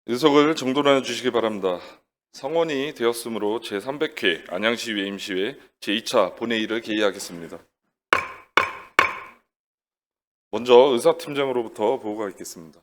의석을 정돈하여 주시기 바랍니다. 성원이 되었으므로 제300회 안양시 외임시회 제2차 본회의를 개의하겠습니다. 먼저 의사팀장으로부터 보고가 있겠습니다.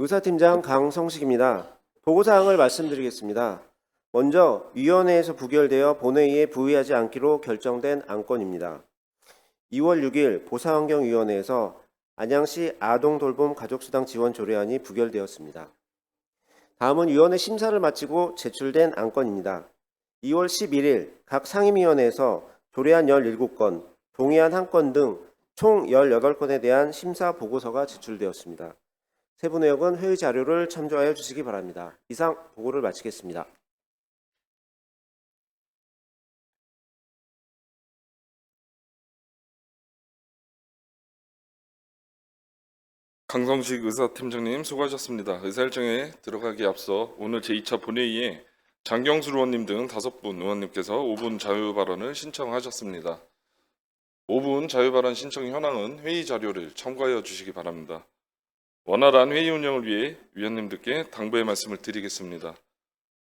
의사팀장 강성식입니다. 보고사항을 말씀드리겠습니다. 먼저 위원회에서 부결되어 본회의에 부의하지 않기로 결정된 안건입니다. 2월 6일 보사환경위원회에서 안양시 아동돌봄 가족수당 지원 조례안이 부결되었습니다. 다음은 위원회 심사를 마치고 제출된 안건입니다. 2월 11일 각 상임위원회에서 조례안 17건, 동의안 1건 등 총 18건에 대한 심사 보고서가 제출되었습니다. 세부 내역은 회의 자료를 참조하여 주시기 바랍니다. 이상 보고를 마치겠습니다. 강성식 의사팀장님 수고하셨습니다. 의사일정에 들어가기에 앞서 오늘 제2차 본회의에 장경수 의원님 등 5분 의원님께서 5분 자유발언을 신청하셨습니다. 5분 자유발언 신청 현황은 회의 자료를 참고하여 주시기 바랍니다. 원활한 회의 운영을 위해 위원님들께 당부의 말씀을 드리겠습니다.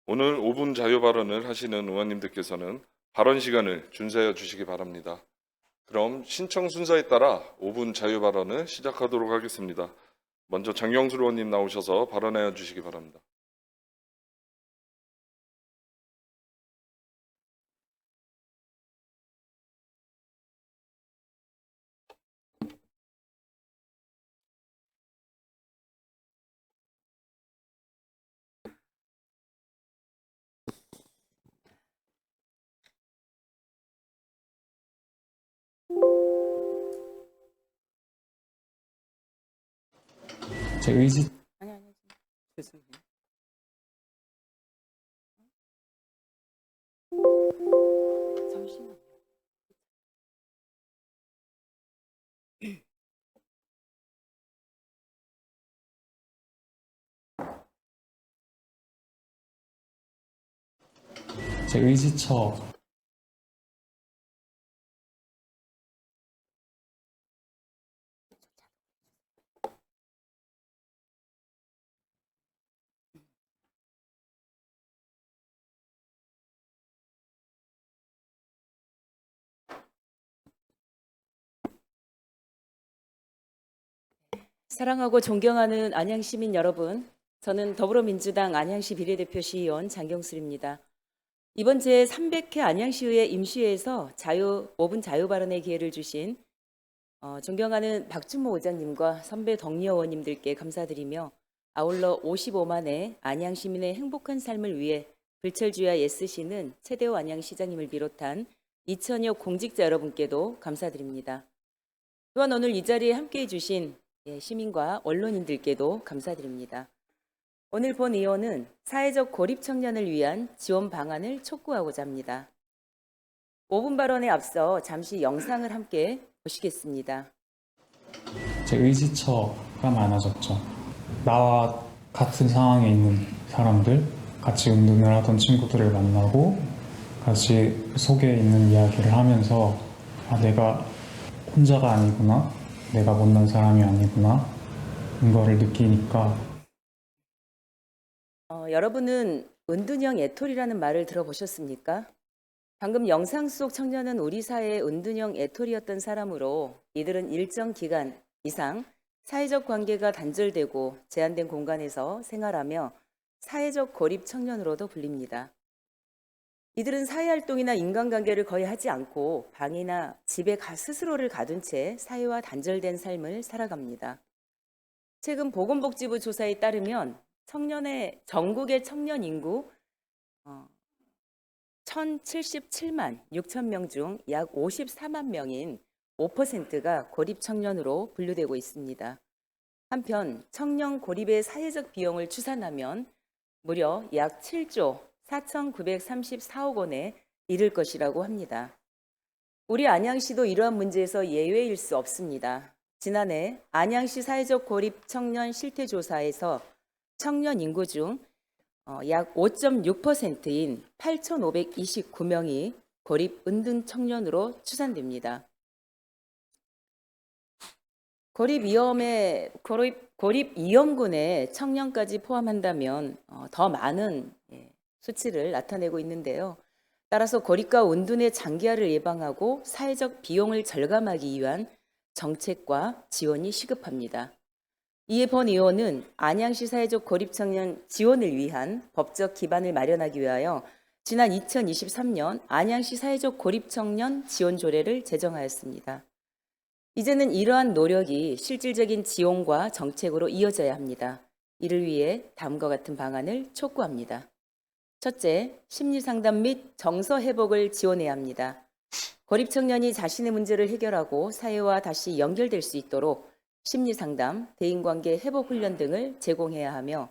오늘 5분 자유 발언을 하시는 의원님들께서는 발언 시간을 준수하여 주시기 바랍니다. 그럼 신청 순서에 따라 5분 자유 발언을 시작하도록 하겠습니다. 먼저 장경수 의원님 나오셔서 발언하여 주시기 바랍니다. 제 의지 아니 죄송해요. 잠시만요. 제 의지처 사랑하고 존경하는 안양 시민 여러분, 저는 더불어민주당 안양시 비례대표 시의원 장경슬입니다. 이번 제300회 안양시의회 임시회에서 5분 자유 발언의 기회를 주신 존경하는 박준모 의장님과 선배 덕리 의원님들께 감사드리며 아울러 55만의 안양 시민의 행복한 삶을 위해 불철주야 애쓰시는 최대호 안양시장님을 비롯한 2천여 공직자 여러분께도 감사드립니다. 또한 오늘 이 자리에 함께해 주신 시민과 언론인들께도 감사드립니다. 오늘 본 의원은 사회적 고립 청년을 위한 지원 방안을 촉구하고자 합니다. 5분 발언에 앞서 잠시 영상을 함께 보시겠습니다. 제 의지처가 많아졌죠. 나와 같은 상황에 있는 사람들, 같이 운동을 하던 친구들을 만나고 같이 속에 있는 이야기를 하면서 내가 혼자가 아니구나, 내가 못난 사람이 아니구나 이거를 느끼니까. 여러분은 은둔형 애톨이라는 말을 들어보셨습니까? 방금 영상 속 청년은 우리 사회의 은둔형 애톨이었던 사람으로 이들은 일정 기간 이상 사회적 관계가 단절되고 제한된 공간에서 생활하며 사회적 고립 청년으로도 불립니다. 이들은 사회활동이나 인간관계를 거의 하지 않고 방이나 집에 스스로를 가둔 채 사회와 단절된 삶을 살아갑니다. 최근 보건복지부 조사에 따르면 전국의 청년 인구 1,077만 6천 명 중 약 54만 명인 5%가 고립 청년으로 분류되고 있습니다. 한편 청년 고립의 사회적 비용을 추산하면 무려 약 7조 4,934억 원에 이를 것이라고 합니다. 우리 안양시도 이러한 문제에서 예외일 수 없습니다. 지난해 안양시 사회적 고립 청년 실태 조사에서 청년 인구 중 약 5.6%인 8,529명이 고립 은둔 청년으로 추산됩니다. 고립 위험군의 청년까지 포함한다면 더 많은 수치를 나타내고 있는데요. 따라서 고립과 은둔의 장기화를 예방하고 사회적 비용을 절감하기 위한 정책과 지원이 시급합니다. 이에 본 의원은 안양시 사회적 고립 청년 지원을 위한 법적 기반을 마련하기 위하여 지난 2023년 안양시 사회적 고립 청년 지원 조례를 제정하였습니다. 이제는 이러한 노력이 실질적인 지원과 정책으로 이어져야 합니다. 이를 위해 다음과 같은 방안을 촉구합니다. 첫째, 심리상담 및 정서 회복을 지원해야 합니다. 고립 청년이 자신의 문제를 해결하고 사회와 다시 연결될 수 있도록 심리상담, 대인관계 회복 훈련 등을 제공해야 하며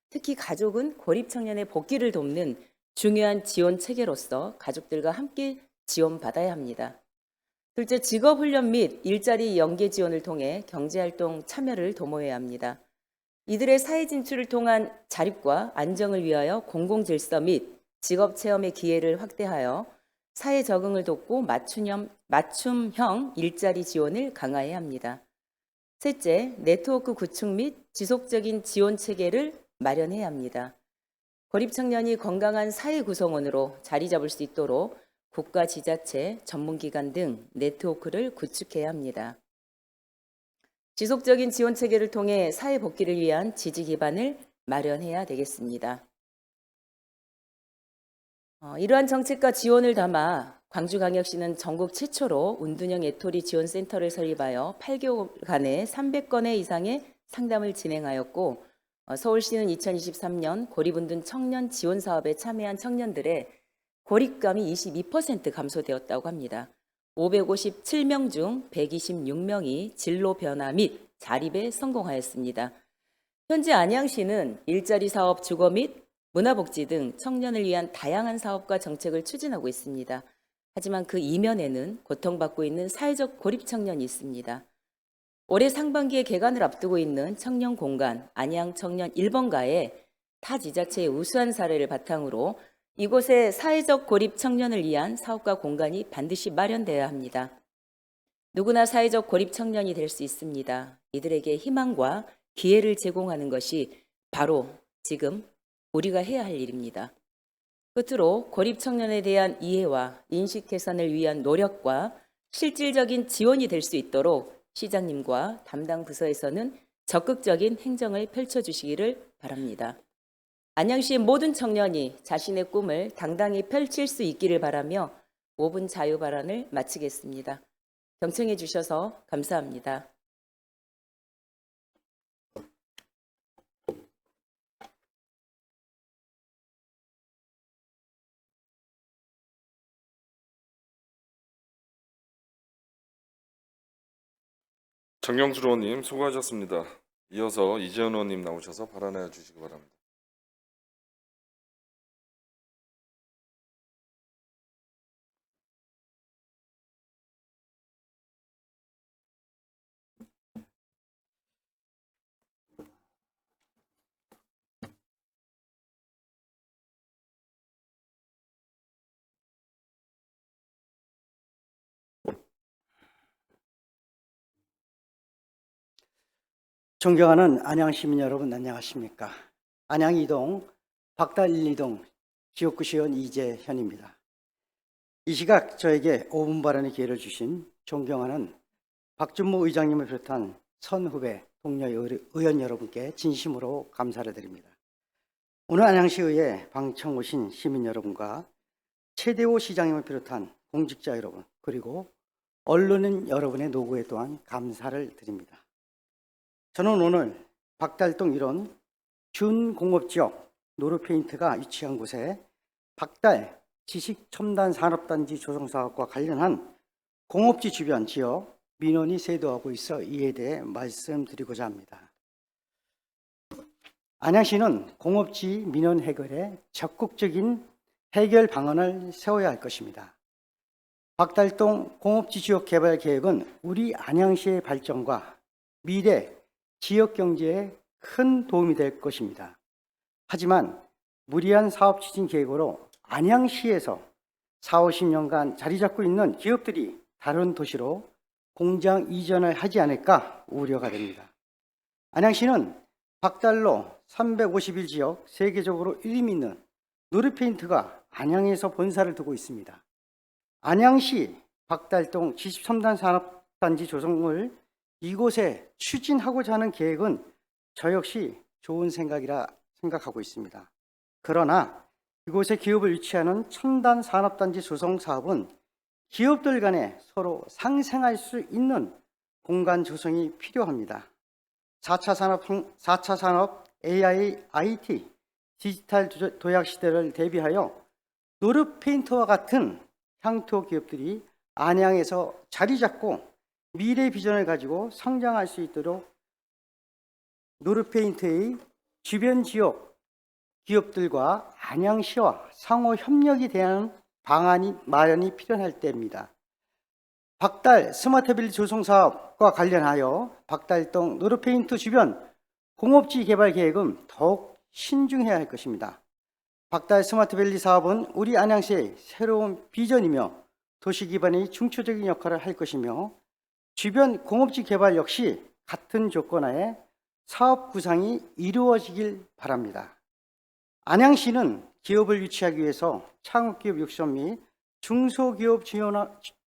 특히 가족은 고립 청년의 복귀를 돕는 중요한 지원 체계로서 가족들과 함께 지원받아야 합니다. 둘째, 직업훈련 및 일자리 연계 지원을 통해 경제활동 참여를 도모해야 합니다. 이들의 사회 진출을 통한 자립과 안정을 위하여 공공질서 및 직업체험의 기회를 확대하여 사회 적응을 돕고 맞춤형 일자리 지원을 강화해야 합니다. 셋째, 네트워크 구축 및 지속적인 지원 체계를 마련해야 합니다. 고립 청년이 건강한 사회 구성원으로 자리 잡을 수 있도록 국가 지자체, 전문기관 등 네트워크를 구축해야 합니다. 지속적인 지원 체계를 통해 사회 복귀를 위한 지지 기반을 마련해야 되겠습니다. 이러한 정책과 지원을 담아 광주광역시는 전국 최초로 은둔형 애토리 지원센터를 설립하여 8개월간의 300건의 이상의 상담을 진행하였고 서울시는 2023년 고립은둔 청년 지원 사업에 참여한 청년들의 고립감이 22% 감소되었다고 합니다. 557명 중 126명이 진로 변화 및 자립에 성공하였습니다. 현재 안양시는 일자리 사업, 주거 및 문화복지 등 청년을 위한 다양한 사업과 정책을 추진하고 있습니다. 하지만 그 이면에는 고통받고 있는 사회적 고립 청년이 있습니다. 올해 상반기에 개관을 앞두고 있는 청년 공간 안양 청년 1번가의 타 지자체의 우수한 사례를 바탕으로 이곳에 사회적 고립 청년을 위한 사업과 공간이 반드시 마련되어야 합니다. 누구나 사회적 고립 청년이 될 수 있습니다. 이들에게 희망과 기회를 제공하는 것이 바로 지금 우리가 해야 할 일입니다. 끝으로 고립 청년에 대한 이해와 인식 개선을 위한 노력과 실질적인 지원이 될 수 있도록 시장님과 담당 부서에서는 적극적인 행정을 펼쳐주시기를 바랍니다. 안양시의 모든 청년이 자신의 꿈을 당당히 펼칠 수 있기를 바라며 5분 자유 발언을 마치겠습니다. 경청해 주셔서 감사합니다. 정경수 의원님 수고하셨습니다. 이어서 이재현 의원님 나오셔서 발언해 주시기 바랍니다. 존경하는 안양 시민 여러분, 안녕하십니까? 안양 2동 박달 1, 2동 지역구 시의원 이재현입니다. 이 시각 저에게 5분 발언의 기회를 주신 존경하는 박준모 의장님을 비롯한 선후배 동료 의원 여러분께 진심으로 감사를 드립니다. 오늘 안양시의회 방청 오신 시민 여러분과 최대호 시장님을 비롯한 공직자 여러분, 그리고 언론인 여러분의 노고에 또한 감사를 드립니다. 저는 오늘 박달동 1원 준공업지역 노르페인트가 위치한 곳에 박달 지식첨단산업단지 조성사업과 관련한 공업지 주변 지역 민원이 쇄도하고 있어 이에 대해 말씀드리고자 합니다. 안양시는 공업지 민원 해결에 적극적인 해결 방안을 세워야 할 것입니다. 박달동 공업지 지역 개발 계획은 우리 안양시의 발전과 미래 지역 경제에 큰 도움이 될 것입니다. 하지만 무리한 사업 추진 계획으로 안양시에서 4, 50년간 자리 잡고 있는 기업들이 다른 도시로 공장 이전을 하지 않을까 우려가 됩니다. 안양시는 박달로 351 지역 세계적으로 이름 있는 누르페인트가 안양에서 본사를 두고 있습니다. 안양시 박달동 73단 산업단지 조성을 이곳에 추진하고자 하는 계획은 저 역시 좋은 생각이라 생각하고 있습니다. 그러나 이곳에 기업을 유치하는 첨단 산업단지 조성 사업은 기업들 간에 서로 상생할 수 있는 공간 조성이 필요합니다. 4차 산업 AI, IT, 디지털 도약 시대를 대비하여 노르페인트와 같은 향토 기업들이 안양에서 자리 잡고 미래 비전을 가지고 성장할 수 있도록 노르페인트의 주변 지역 기업들과 안양시와 상호 협력에 대한 방안이 마련이 필요할 때입니다. 박달 스마트빌 조성 사업과 관련하여 박달동 노르페인트 주변 공업지 개발 계획은 더욱 신중해야 할 것입니다. 박달 스마트밸리 사업은 우리 안양시의 새로운 비전이며 도시 기반의 중추적인 역할을 할 것이며 주변 공업지 개발 역시 같은 조건하에 사업 구상이 이루어지길 바랍니다. 안양시는 기업을 유치하기 위해서 창업기업 육성 및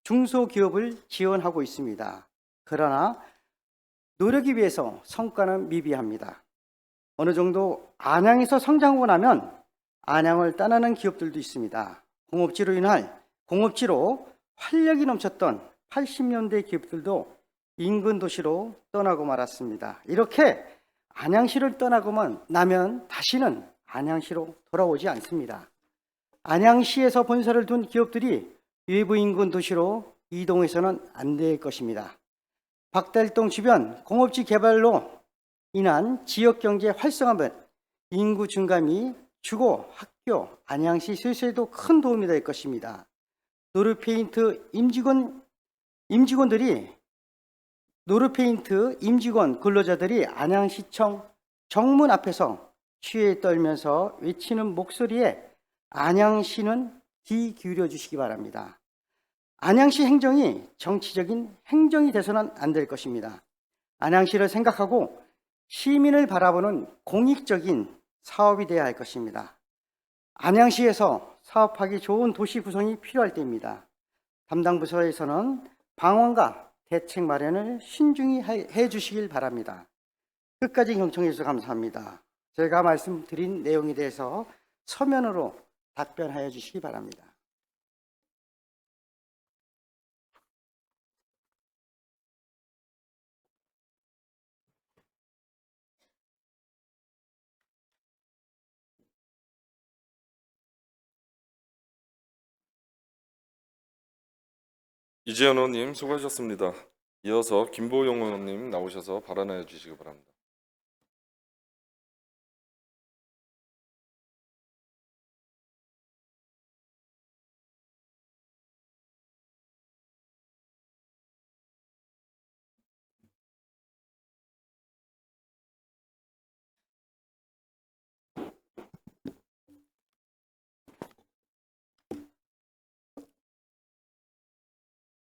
중소기업을 지원하고 있습니다. 그러나 노력에 비해서 성과는 미비합니다. 어느 정도 안양에서 성장하고 나면 안양을 떠나는 기업들도 있습니다. 공업지로 활력이 넘쳤던 80년대 기업들도 인근 도시로 떠나고 말았습니다. 이렇게 안양시를 떠나고만 나면 다시는 안양시로 돌아오지 않습니다. 안양시에서 본사를 둔 기업들이 외부 인근 도시로 이동해서는 안 될 것입니다. 박달동 주변 공업지 개발로 인한 지역경제 활성화 및 인구 증감이 주거, 학교, 안양시 실세에도 큰 도움이 될 것입니다. 노르페인트 임직원 근로자들이 안양시청 정문 앞에서 취해 떨면서 외치는 목소리에 안양시는 귀 기울여 주시기 바랍니다. 안양시 행정이 정치적인 행정이 돼서는 안 될 것입니다. 안양시를 생각하고 시민을 바라보는 공익적인 사업이 되어야 할 것입니다. 안양시에서 사업하기 좋은 도시 구성이 필요할 때입니다. 담당 부서에서는 방안과 대책 마련을 신중히 해 주시길 바랍니다. 끝까지 경청해 주셔서 감사합니다. 제가 말씀드린 내용에 대해서 서면으로 답변하여 주시기 바랍니다. 이재현 의원님 수고하셨습니다. 이어서 김보영 의원님 나오셔서 발언해 주시기 바랍니다.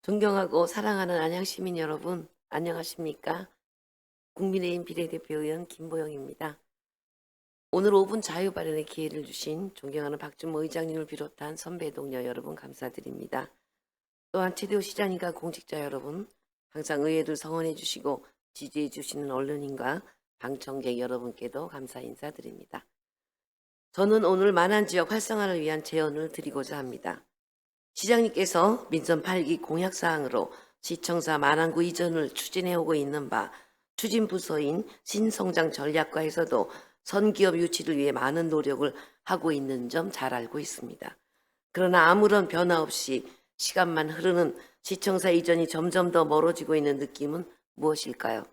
존경하고 사랑하는 안양 시민 여러분, 안녕하십니까? 국민의힘 비례대표 의원 김보영입니다. 오늘 5분 자유 발언의 기회를 주신 존경하는 박준모 의장님을 비롯한 선배 동료 여러분 감사드립니다. 또한 최대호 시장님과 공직자 여러분, 항상 의회를 성원해 주시고 지지해 주시는 언론인과 방청객 여러분께도 감사 인사드립니다. 저는 오늘 만안지역 활성화를 위한 제언을 드리고자 합니다. 시장님께서 민선 8기 공약사항으로 시청사 만안구 이전을 추진해오고 있는 바 추진부서인 신성장전략과에서도 선기업 유치를 위해 많은 노력을 하고 있는 점 잘 알고 있습니다. 그러나 아무런 변화 없이 시간만 흐르는 시청사 이전이 점점 더 멀어지고 있는 느낌은 무엇일까요?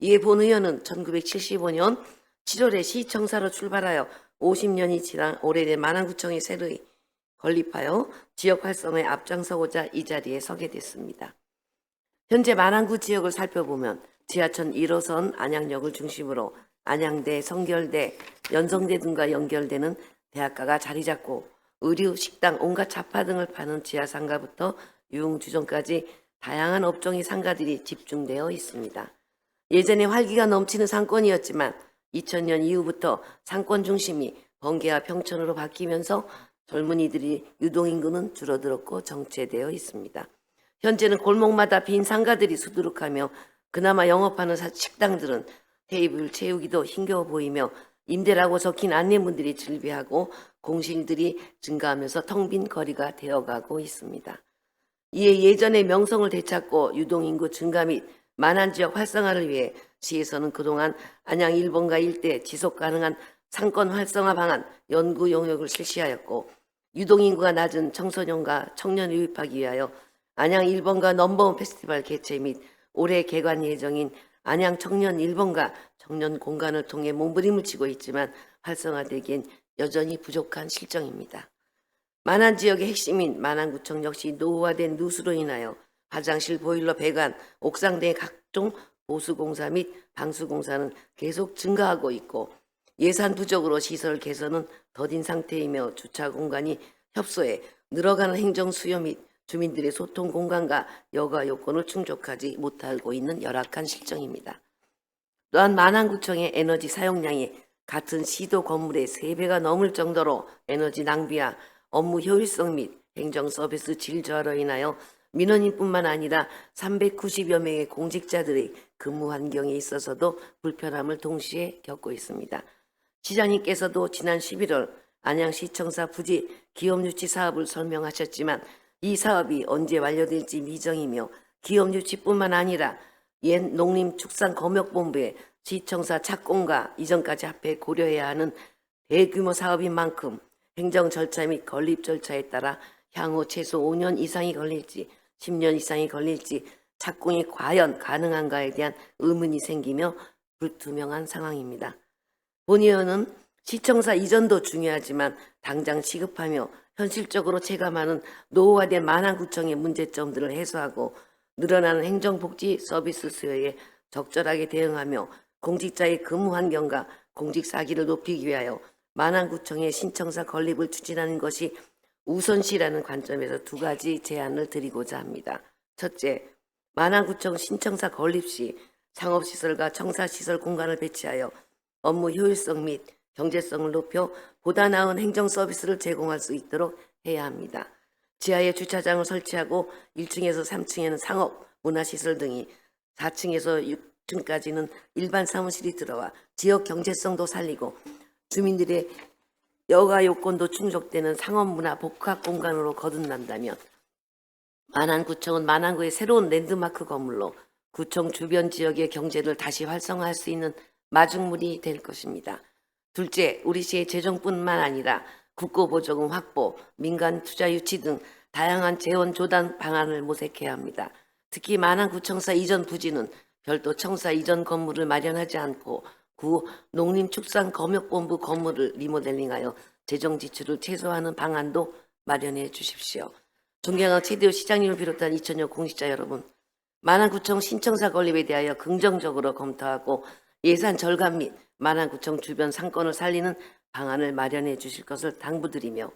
이에 본 의원은 1975년 7월에 시청사로 출발하여 50년이 지난 오래된 만안구청이 새로이 건립하여 지역 활성화에 앞장서고자 이 자리에 서게 됐습니다. 현재 만안구 지역을 살펴보면 지하철 1호선 안양역을 중심으로 안양대, 성결대, 연성대 등과 연결되는 대학가가 자리 잡고 의류, 식당, 온갖 잡화 등을 파는 지하상가부터 유흥주점까지 다양한 업종의 상가들이 집중되어 있습니다. 예전에 활기가 넘치는 상권이었지만 2000년 이후부터 상권 중심이 번개와 평촌으로 바뀌면서 젊은이들이 유동인구는 줄어들었고 정체되어 있습니다. 현재는 골목마다 빈 상가들이 수두룩하며 그나마 영업하는 식당들은 테이블 채우기도 힘겨워 보이며 임대라고 적힌 안내문들이 즐비하고 공실들이 증가하면서 텅 빈 거리가 되어가고 있습니다. 이에 예전의 명성을 되찾고 유동인구 증가 및 만안지역 활성화를 위해 시에서는 그동안 안양 1번가 일대 지속 가능한 상권 활성화 방안 연구 용역을 실시하였고 유동인구가 낮은 청소년과 청년을 유입하기 위하여 안양 1번가 넘버원 페스티벌 개최 및 올해 개관 예정인 안양 청년 1번가 청년 공간을 통해 몸부림을 치고 있지만 활성화되기엔 여전히 부족한 실정입니다. 만안 지역의 핵심인 만안구청 역시 노후화된 누수로 인하여 화장실, 보일러, 배관, 옥상 등의 각종 보수공사 및 방수공사는 계속 증가하고 있고 예산 부족으로 시설 개선은 더딘 상태이며 주차 공간이 협소해 늘어가는 행정 수요 및 주민들의 소통 공간과 여가 요건을 충족하지 못하고 있는 열악한 실정입니다. 또한 만안구청의 에너지 사용량이 같은 시도 건물의 3배가 넘을 정도로 에너지 낭비와 업무 효율성 및 행정 서비스 질 저하로 인하여 민원인뿐만 아니라 390여 명의 공직자들의 근무 환경에 있어서도 불편함을 동시에 겪고 있습니다. 시장님께서도 지난 11월 안양시청사 부지 기업유치 사업을 설명하셨지만 이 사업이 언제 완료될지 미정이며 기업유치뿐만 아니라 옛 농림축산검역본부의 시청사 착공과 이전까지 합해 고려해야 하는 대규모 사업인 만큼 행정 절차 및 건립 절차에 따라 향후 최소 5년 이상이 걸릴지 10년 이상이 걸릴지 착공이 과연 가능한가에 대한 의문이 생기며 불투명한 상황입니다. 본 의원은 시청사 이전도 중요하지만 당장 시급하며 현실적으로 체감하는 노후화된 만안구청의 문제점들을 해소하고 늘어나는 행정복지 서비스 수요에 적절하게 대응하며 공직자의 근무 환경과 공직 사기를 높이기 위하여 만안구청의 신청사 건립을 추진하는 것이 우선시라는 관점에서 2가지 제안을 드리고자 합니다. 첫째, 만안구청 신청사 건립 시 상업시설과 청사시설 공간을 배치하여 업무 효율성 및 경제성을 높여 보다 나은 행정 서비스를 제공할 수 있도록 해야 합니다. 지하에 주차장을 설치하고 1층에서 3층에는 상업, 문화시설 등이 4층에서 6층까지는 일반 사무실이 들어와 지역 경제성도 살리고 주민들의 여가 요건도 충족되는 상업문화 복합 공간으로 거듭난다면 만안구청은 만안구의 새로운 랜드마크 건물로 구청 주변 지역의 경제를 다시 활성화할 수 있는 마중물이 될 것입니다. 둘째, 우리 시의 재정뿐만 아니라 국고보조금 확보, 민간 투자 유치 등 다양한 재원 조달 방안을 모색해야 합니다. 특히 만안구청사 이전 부지는 별도 청사 이전 건물을 마련하지 않고 구 농림축산검역본부 건물을 리모델링하여 재정 지출을 최소화하는 방안도 마련해 주십시오. 존경하는 최대호 시장님을 비롯한 2000여 공직자 여러분, 만안구청 신청사 건립에 대하여 긍정적으로 검토하고 예산 절감 및 만안구청 주변 상권을 살리는 방안을 마련해 주실 것을 당부드리며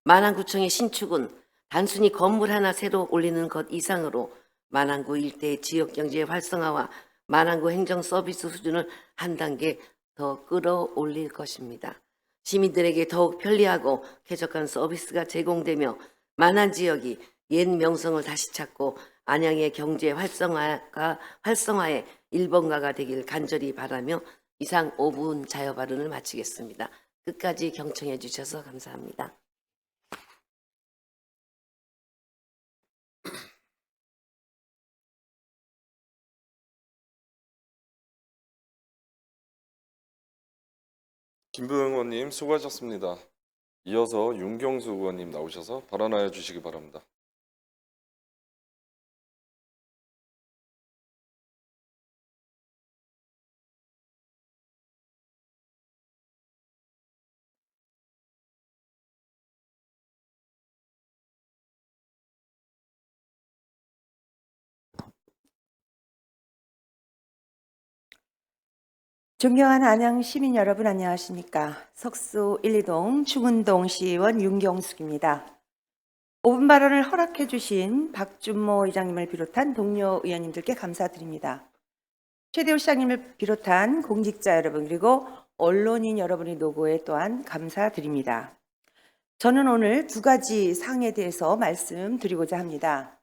만안구청의 신축은 단순히 건물 하나 새로 올리는 것 이상으로 만안구 일대의 지역경제의 활성화와 만안구 행정 서비스 수준을 한 단계 더 끌어올릴 것입니다. 시민들에게 더욱 편리하고 쾌적한 서비스가 제공되며 만안 지역이 옛 명성을 다시 찾고 안양의 경제 활성화의 1번가가 되길 간절히 바라며 이상 5분 자유 발언을 마치겠습니다. 끝까지 경청해 주셔서 감사합니다. 김부영 의원님 수고하셨습니다. 이어서 윤경수 의원님 나오셔서 발언하여 주시기 바랍니다. 존경하는 안양 시민 여러분 안녕하십니까. 석수 1, 2동 충운동 시의원 윤경숙입니다. 5분 발언을 허락해 주신 박준모 의장님을 비롯한 동료 의원님들께 감사드립니다. 최대호 시장님을 비롯한 공직자 여러분 그리고 언론인 여러분의 노고에 또한 감사드립니다. 저는 오늘 두 가지 사항에 대해서 말씀드리고자 합니다.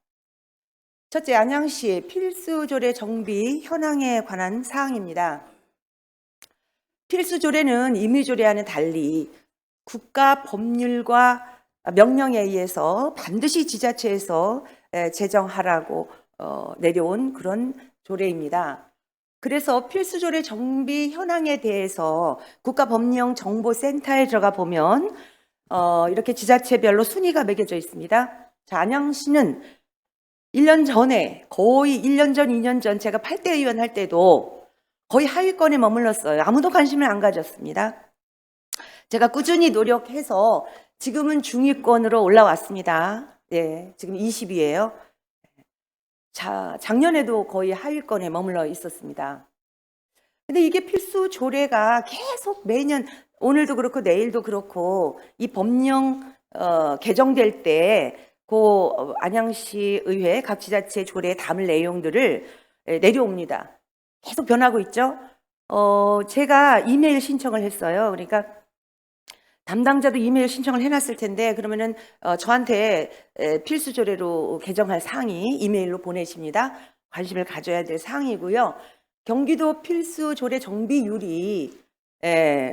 첫째, 안양시의 필수조례 정비 현황에 관한 사항입니다. 필수조례는 임의조례와는 달리 국가 법률과 명령에 의해서 반드시 지자체에서 제정하라고 내려온 그런 조례입니다. 그래서 필수조례 정비 현황에 대해서 국가법령정보센터에 들어가 보면 이렇게 지자체별로 순위가 매겨져 있습니다. 자, 안양시는 1년 전에, 거의 1년 전, 2년 전 제가 8대 의원 할 때도 거의 하위권에 머물렀어요. 아무도 관심을 안 가졌습니다. 제가 꾸준히 노력해서 지금은 중위권으로 올라왔습니다. 네, 지금 20위예요. 자, 작년에도 거의 하위권에 머물러 있었습니다. 근데 이게 필수 조례가 계속 매년 오늘도 그렇고 내일도 그렇고 이 법령 개정될 때 안양시 의회 각 지자체 조례에 담을 내용들을 내려옵니다. 계속 변하고 있죠. 제가 이메일 신청을 했어요. 그러니까 담당자도 이메일 신청을 해놨을 텐데 그러면은 저한테 필수 조례로 개정할 사항이 이메일로 보내십니다. 관심을 가져야 될 사항이고요. 경기도 필수 조례 정비율이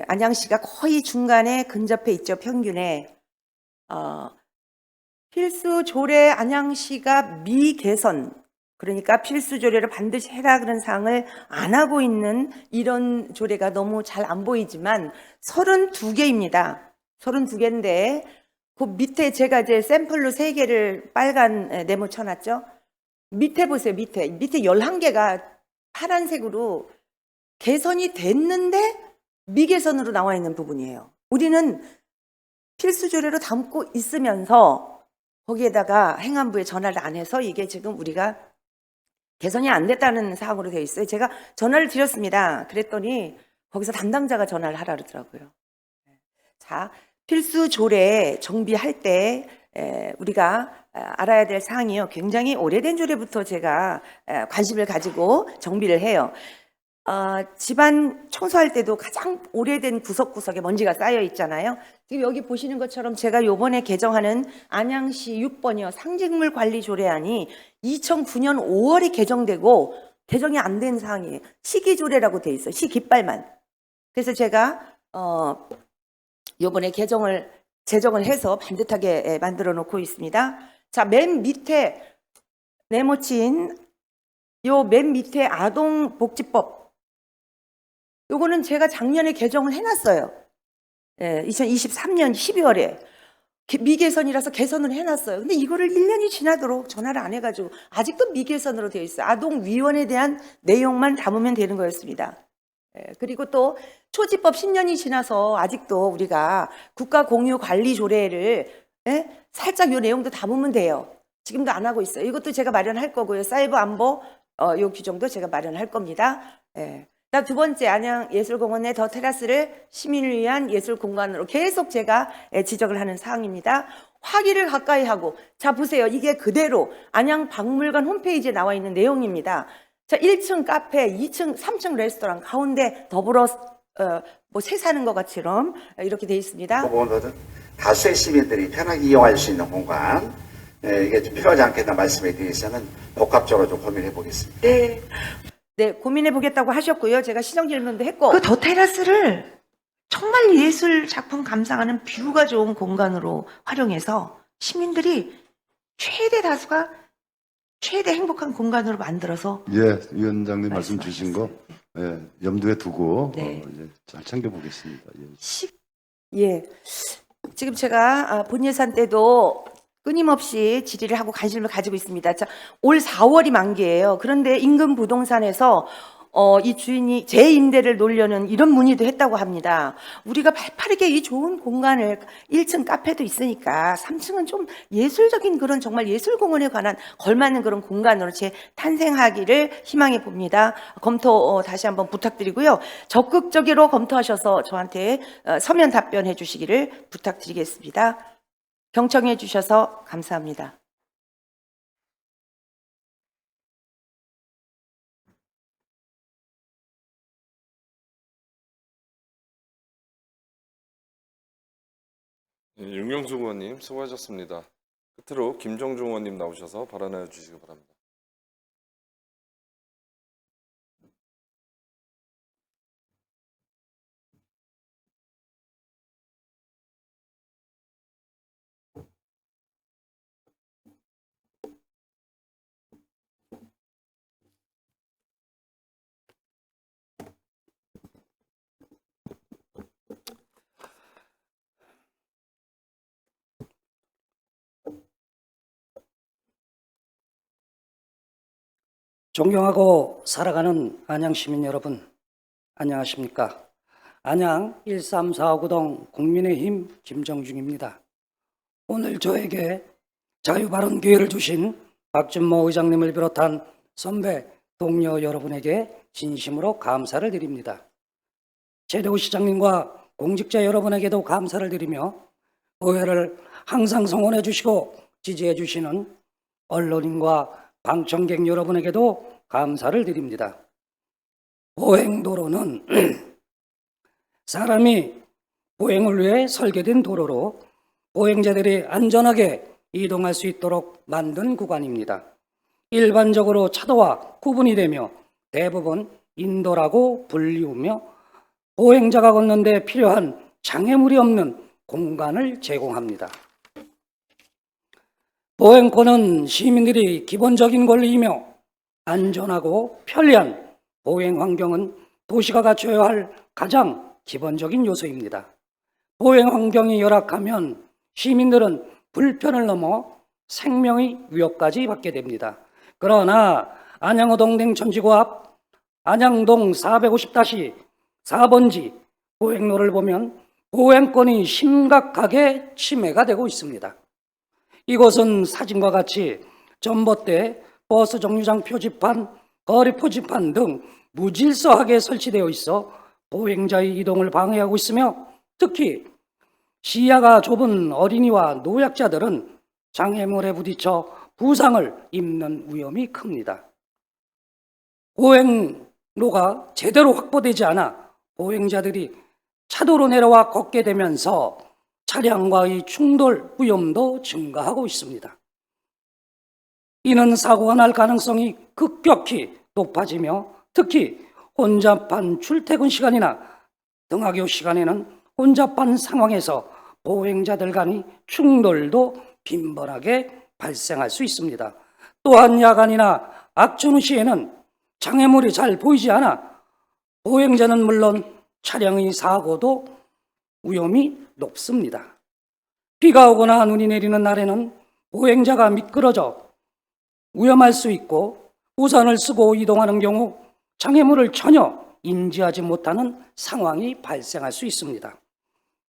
안양시가 거의 중간에 근접해 있죠. 평균에. 필수 조례 안양시가 미개선, 그러니까 필수 조례를 반드시 해라 그런 사항을 안 하고 있는 이런 조례가 너무 잘 안 보이지만 32개입니다. 32개인데 그 밑에 제가 이제 샘플로 3개를 빨간 네모 쳐놨죠. 밑에 보세요. 밑에 11개가 파란색으로 개선이 됐는데 미개선으로 나와 있는 부분이에요. 우리는 필수 조례로 담고 있으면서 거기에다가 행안부에 전화를 안 해서 이게 지금 우리가 개선이 안 됐다는 사항으로 되어 있어요. 제가 전화를 드렸습니다. 그랬더니 거기서 담당자가 전화를 하라 그러더라고요. 자, 필수 조례 정비할 때 우리가 알아야 될 사항이요. 굉장히 오래된 조례부터 제가 관심을 가지고 정비를 해요. 집안 청소할 때도 가장 오래된 구석구석에 먼지가 쌓여 있잖아요. 지금 여기 보시는 것처럼 제가 요번에 개정하는 안양시 6번이요. 상징물 관리 조례안이 2009년 5월에 개정되고 개정이 안 된 사항이에요. 시기조례라고 돼 있어요. 시깃발만. 그래서 제가 요번에 제정을 해서 반듯하게 만들어 놓고 있습니다. 자, 맨 밑에 네모친 요 맨 밑에 아동복지법, 요거는 제가 작년에 개정을 해놨어요. 2023년 12월에 미개선이라서 개선을 해놨어요. 근데 이거를 1년이 지나도록 전화를 안 해가지고 아직도 미개선으로 되어 있어요. 아동위원에 대한 내용만 담으면 되는 거였습니다. 그리고 또 초지법 10년이 지나서 아직도 우리가 국가공유관리조례를 살짝 요 내용도 담으면 돼요. 지금도 안 하고 있어요. 이것도 제가 마련할 거고요. 사이버 안보 요 규정도 제가 마련할 겁니다. 두 번째, 안양예술공원의 더 테라스를 시민을 위한 예술 공간으로 계속 제가 지적을 하는 사항입니다. 화기를 가까이 하고, 자 보세요. 이게 그대로 안양박물관 홈페이지에 나와 있는 내용입니다. 자, 1층 카페, 2층, 3층 레스토랑 가운데 더불어 새 사는 것 같이럼 이렇게 돼 있습니다. 부분들은 다수의 시민들이 편하게 이용할 수 있는 공간, 이게 좀 필요하지 않겠다는 말씀에 대해서는 복합적으로 좀 고민해 보겠습니다. 네, 고민해 보겠다고 하셨고요. 제가 시정 질문도 했고. 그 더 테라스를 정말 예술 작품 감상하는 뷰가 좋은 공간으로 활용해서 시민들이 최대 다수가 최대 행복한 공간으로 만들어서. 예, 위원장님 말씀 주신 거 염두에 두고 네. 이제 잘 챙겨보겠습니다. 예. 지금 제가 본 예산 때도 끊임없이 질의를 하고 관심을 가지고 있습니다. 자, 올 4월이 만기예요. 그런데 인근 부동산에서 이 주인이 재임대를 놓으려는 이런 문의도 했다고 합니다. 우리가 발빠르게 이 좋은 공간을 1층 카페도 있으니까 3층은 좀 예술적인 그런 정말 예술공원에 관한 걸맞는 그런 공간으로 재탄생하기를 희망해 봅니다. 검토 다시 한번 부탁드리고요. 적극적으로 검토하셔서 저한테 서면 답변해 주시기를 부탁드리겠습니다. 경청해 주셔서 감사합니다. 예, 윤경수 의원님 수고하셨습니다. 끝으로 김정중 의원님 나오셔서 발언해 주시기 바랍니다. 존경하고 살아가는 안양 시민 여러분, 안녕하십니까? 안양 1349동 국민의힘 김정중입니다. 오늘 저에게 자유발언 기회를 주신 박준모 의장님을 비롯한 선배, 동료 여러분에게 진심으로 감사를 드립니다. 최대우 시장님과 공직자 여러분에게도 감사를 드리며 의회를 항상 성원해 주시고 지지해 주시는 언론인과 방청객 여러분에게도 감사를 드립니다. 보행도로는 사람이 보행을 위해 설계된 도로로 보행자들이 안전하게 이동할 수 있도록 만든 구간입니다. 일반적으로 차도와 구분이 되며 대부분 인도라고 불리우며 보행자가 걷는 데 필요한 장애물이 없는 공간을 제공합니다. 보행권은 시민들이 기본적인 권리이며 안전하고 편리한 보행 환경은 도시가 갖춰야 할 가장 기본적인 요소입니다. 보행 환경이 열악하면 시민들은 불편을 넘어 생명의 위협까지 받게 됩니다. 그러나 안양호동 냉천지구 앞 안양동 450-4번지 보행로를 보면 보행권이 심각하게 침해가 되고 있습니다. 이곳은 사진과 같이 전봇대, 버스 정류장 표지판, 거리 표지판 등 무질서하게 설치되어 있어 보행자의 이동을 방해하고 있으며 특히 시야가 좁은 어린이와 노약자들은 장애물에 부딪혀 부상을 입는 위험이 큽니다. 보행로가 제대로 확보되지 않아 보행자들이 차도로 내려와 걷게 되면서 차량과의 충돌 위험도 증가하고 있습니다. 이는 사고가 날 가능성이 급격히 높아지며 특히 혼잡한 출퇴근 시간이나 등하교 시간에는 혼잡한 상황에서 보행자들 간의 충돌도 빈번하게 발생할 수 있습니다. 또한 야간이나 악천후 시에는 장애물이 잘 보이지 않아 보행자는 물론 차량의 사고도 위험이 높습니다. 비가 오거나 눈이 내리는 날에는 보행자가 미끄러져 위험할 수 있고 우산을 쓰고 이동하는 경우 장애물을 전혀 인지하지 못하는 상황이 발생할 수 있습니다.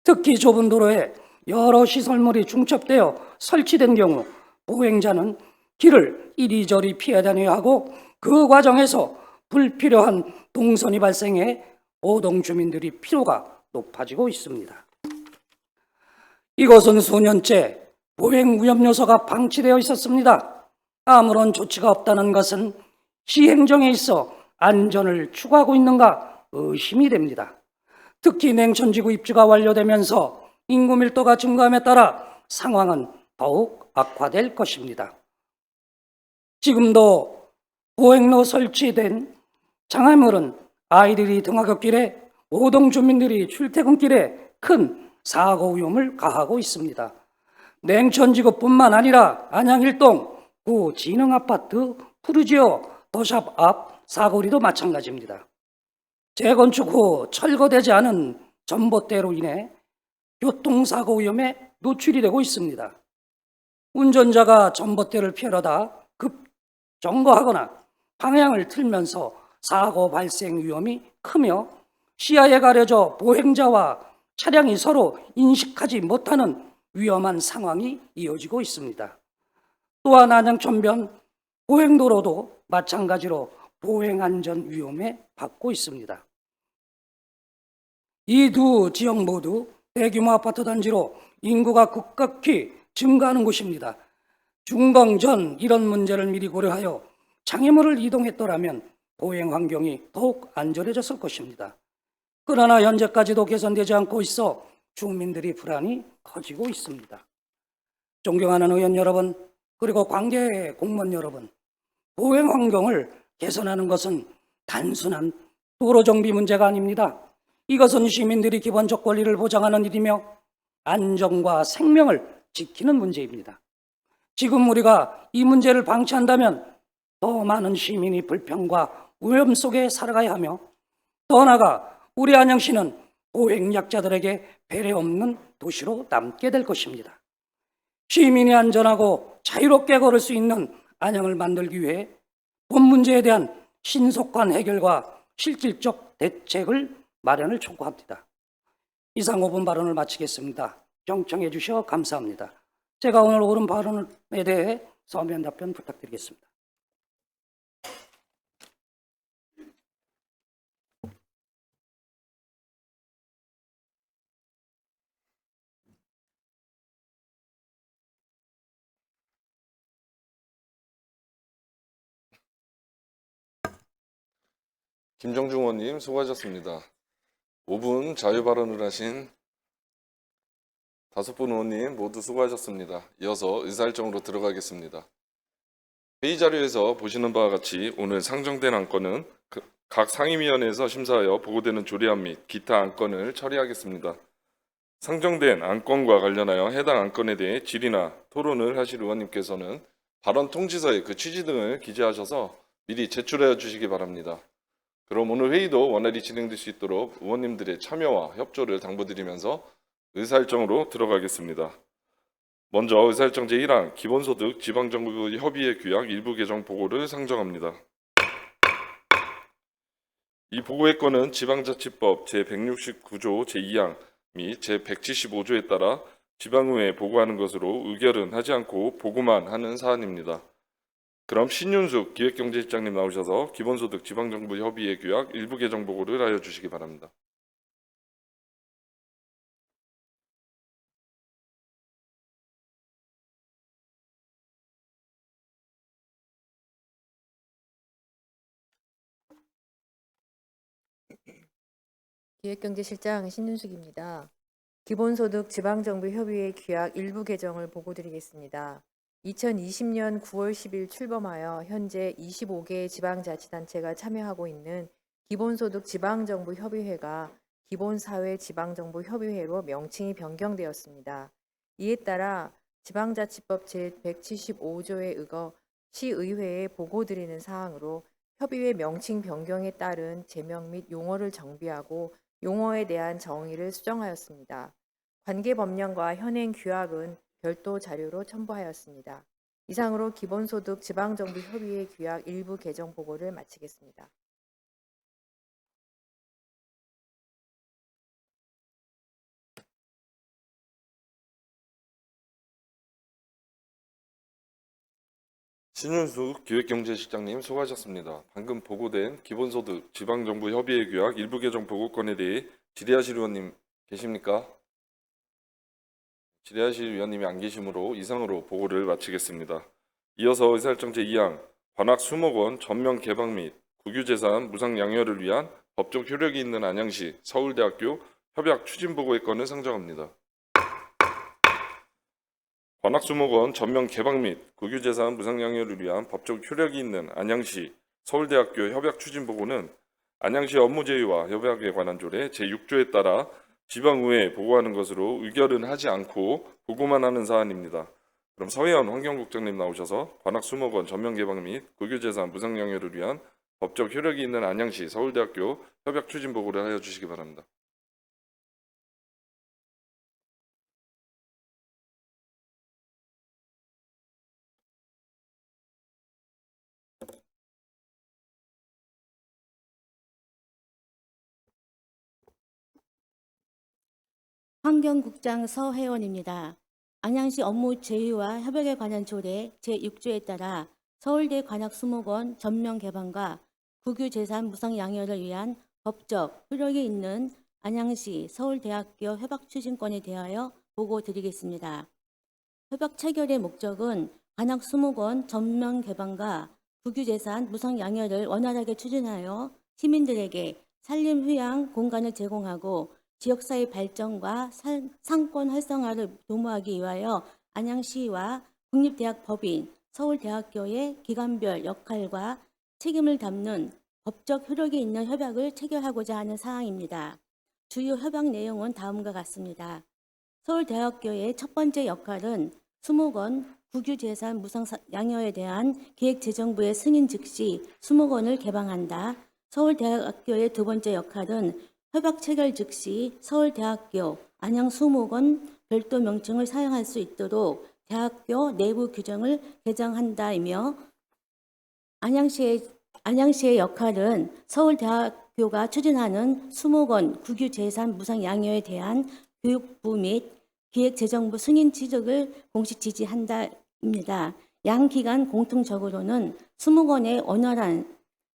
특히 좁은 도로에 여러 시설물이 중첩되어 설치된 경우 보행자는 길을 이리저리 피해 다녀야 하고 그 과정에서 불필요한 동선이 발생해 오동 주민들의 피로가 높아지고 있습니다. 이곳은 수년째 보행 위험 요소가 방치되어 있었습니다. 아무런 조치가 없다는 것은 시행정에 있어 안전을 추구하고 있는가 의심이 됩니다. 특히 냉천지구 입주가 완료되면서 인구 밀도가 증가함에 따라 상황은 더욱 악화될 것입니다. 지금도 보행로 설치된 장애물은 아이들이 등하굣길에 오동 주민들이 출퇴근길에 큰 사고 위험을 가하고 있습니다. 냉천지구뿐만 아니라 안양 1동 구 진흥아파트 푸르지오 도샵 앞 사거리도 마찬가지입니다. 재건축 후 철거되지 않은 전봇대로 인해 교통사고 위험에 노출이 되고 있습니다. 운전자가 전봇대를 피하려다 급 정거하거나 방향을 틀면서 사고 발생 위험이 크며 시야에 가려져 보행자와 차량이 서로 인식하지 못하는 위험한 상황이 이어지고 있습니다. 또한 안양천변 보행도로도 마찬가지로 보행안전 위험에 받고 있습니다. 이 두 지역 모두 대규모 아파트 단지로 인구가 급격히 증가하는 곳입니다. 준공 전 이런 문제를 미리 고려하여 장애물을 이동했더라면 보행 환경이 더욱 안전해졌을 것입니다. 그러나 현재까지도 개선되지 않고 있어 주민들이 불안이 커지고 있습니다. 존경하는 의원 여러분, 그리고 관계 공무원 여러분, 보행 환경을 개선하는 것은 단순한 도로 정비 문제가 아닙니다. 이것은 시민들이 기본적 권리를 보장하는 일이며 안전과 생명을 지키는 문제입니다. 지금 우리가 이 문제를 방치한다면 더 많은 시민이 불평과 위험 속에 살아가야 하며 더 나아가 우리 안양시는 보행 약자들에게 배려 없는 도시로 남게 될 것입니다. 시민이 안전하고 자유롭게 걸을 수 있는 안양을 만들기 위해 본 문제에 대한 신속한 해결과 실질적 대책을 마련을 촉구합니다. 이상 5분 발언을 마치겠습니다. 경청해 주셔 감사합니다. 제가 오늘 옳은 발언에 대해 서면 답변 부탁드리겠습니다. 김정중 의원님 수고하셨습니다. 5분 자유 발언을 하신 5분 의원님 모두 수고하셨습니다. 이어서 의사일정으로 들어가겠습니다. 회의 자료에서 보시는 바와 같이 오늘 상정된 안건은 각 상임위원회에서 심사하여 보고되는 조례안 및 기타 안건을 처리하겠습니다. 상정된 안건과 관련하여 해당 안건에 대해 질의나 토론을 하실 의원님께서는 발언 통지서에 그 취지 등을 기재하셔서 미리 제출해 주시기 바랍니다. 그럼 오늘 회의도 원활히 진행될 수 있도록 의원님들의 참여와 협조를 당부드리면서 의사일정으로 들어가겠습니다. 먼저 의사일정 제1항 기본소득 지방정부 협의회 규약 일부 개정 보고를 상정합니다. 이 보고의 건은 지방자치법 제169조 제2항 및 제175조에 따라 지방의회에 보고하는 것으로 의결은 하지 않고 보고만 하는 사안입니다. 그럼 신윤숙 기획경제실장님 나오셔서 기본소득 지방정부 협의회 규약 일부 개정 보고를 하여 주시기 바랍니다. 기획경제실장 신윤숙입니다. 기본소득 지방정부협의회 규약 일부 개정을 보고드리겠습니다. 2020년 9월 10일 출범하여 현재 25개의 지방자치단체가 참여하고 있는 기본소득 지방정부협의회가 기본사회지방정부협의회로 명칭이 변경되었습니다. 이에 따라 지방자치법 제175조에 의거 시의회에 보고드리는 사항으로 협의회 명칭 변경에 따른 제명 및 용어를 정비하고 용어에 대한 정의를 수정하였습니다. 관계 법령과 현행 규약은 별도 자료로 첨부하였습니다. 이상으로 기본소득 지방정부협의회 규약 일부 개정 보고를 마치겠습니다. 신윤숙 기획경제실장님 수고하셨습니다. 방금 보고된 기본소득 지방정부협의회 규약 일부 개정 보고건에 대해 질의하실 의원님 계십니까? 질의하실 위원님이 안 계시므로 이상으로 보고를 마치겠습니다. 이어서 의사일정 제2항 관악 수목원 전면 개방 및 국유재산 무상 양효를 위한 법적 효력이 있는 안양시 서울대학교 협약 추진 보고의 건을 상정합니다. 관악수목원 전면 개방 및 국유재산 무상 양효를 위한 법적 효력이 있는 안양시 서울대학교 협약 추진 보고는 안양시 업무 제휴와 협약에 관한 조례 제6조에 따라 지방의회에 보고하는 것으로 의결은 하지 않고 보고만 하는 사안입니다. 그럼 서혜원 환경국장님 나오셔서 관악수목원 전면 개방 및 국유재산 무상 양효를 위한 법적 효력이 있는 안양시 서울대학교 협약 추진 보고를 하여 주시기 바랍니다. 환경국장 서혜원입니다. 안양시 업무 제휴와 협약에 관한 조례 제6조에 따라 서울대 관악수목원 전면 개방과 국유재산 무상 양효를 위한 법적 효력이 있는 안양시 서울대학교 협약 추진권에 대하여 보고 드리겠습니다. 협약 체결의 목적은 관악수목원 전면 개방과 국유재산 무상 양효를 원활하게 추진하여 시민들에게 산림휴양 공간을 제공하고 지역사회 발전과 상권 활성화를 도모하기 위하여 안양시와 국립대학법인 서울대학교의 기관별 역할과 책임을 담는 법적 효력이 있는 협약을 체결하고자 하는 사항입니다. 주요 협약 내용은 다음과 같습니다. 서울대학교의 첫 번째 역할은 수목원 국유재산 무상 양효에 대한 기획재정부의 승인 즉시 수목원을 개방한다. 서울대학교의 두 번째 역할은 협약 체결 즉시 서울대학교 안양수목원 별도 명칭을 사용할 수 있도록 대학교 내부 규정을 개정한다이며 안양시의 역할은 서울대학교가 추진하는 수목원 국유재산 무상 양효에 대한 교육부 및 기획재정부 승인 취득을 공식 지지한다입니다. 양 기관 공통적으로는 수목원의 원활한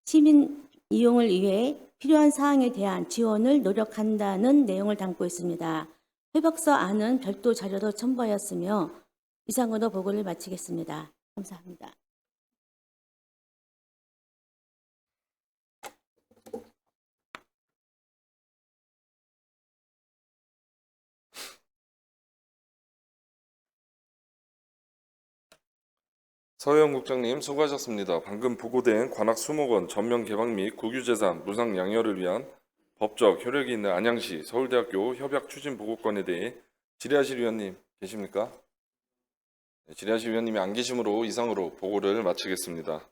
시민 이용을 위해 필요한 사항에 대한 지원을 노력한다는 내용을 담고 있습니다. 협약서 안은 별도 자료로 첨부하였으며 이상으로 보고를 마치겠습니다. 감사합니다. 서혜원 국장님 수고하셨습니다. 방금 보고된 관악수목원 전면 개방 및 국유재산 무상 양효를 위한 법적 효력이 있는 안양시 서울대학교 협약 추진 보고건에 대해 질의하실 위원님 계십니까? 네, 질의하실 위원님이 안 계시므로 이상으로 보고를 마치겠습니다.